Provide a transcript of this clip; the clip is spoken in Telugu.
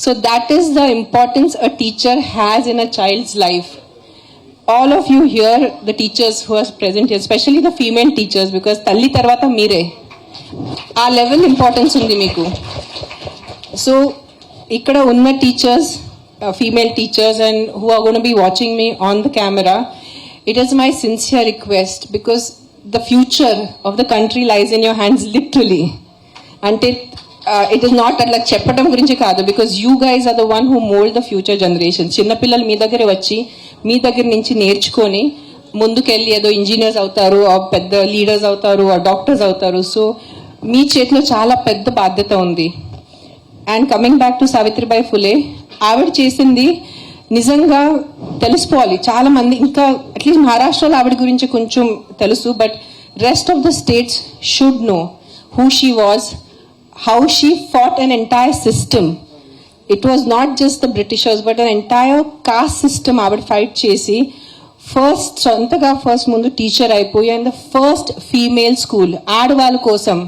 So that is the importance a teacher has in a child's life. All of you here, the teachers who are present here, especially the female teachers, because talli tarvata meere, ఆ లెవెల్ ఇంపార్టెన్స్ ఉంది మీకు. సో ఇక్కడ ఉన్న teachers, female teachers and who are gonna be watching me on the camera, it is my sincere request because the future of the country lies in your hands literally. అంటే ఇట్ ఈస్ నాట్ అట్లా చెప్పడం గురించి కాదు, because you guys are the one who mould the future generation. చిన్నపిల్లలు మీ దగ్గర వచ్చి మీ దగ్గర నుంచి నేర్చుకొని ముందుకెళ్ళి ఏదో ఇంజనీర్స్ అవుతారు, పెద్ద లీడర్స్ అవుతారు, డాక్టర్స్ అవుతారు. సో మీ చేతిలో చాలా పెద్ద బాధ్యత ఉంది. And coming back to Savitribai Phule, ఆవిడ చేసింది నిజంగా తెలుసుకోవాలి చాలా మంది. ఇంకా అట్లీస్ట్ మహారాష్ట్రలో ఆవిడ గురించి కొంచెం తెలుసు, but rest of the states should know who she was, how she fought an entire system. It was not just the Britishers but an entire cost system ఆవిడ ఫైట్ చేసి ఫస్ట్ సొంతగా ముందు టీచర్ అయిపోయి, and the first female school ఆడవాళ్ళ కోసం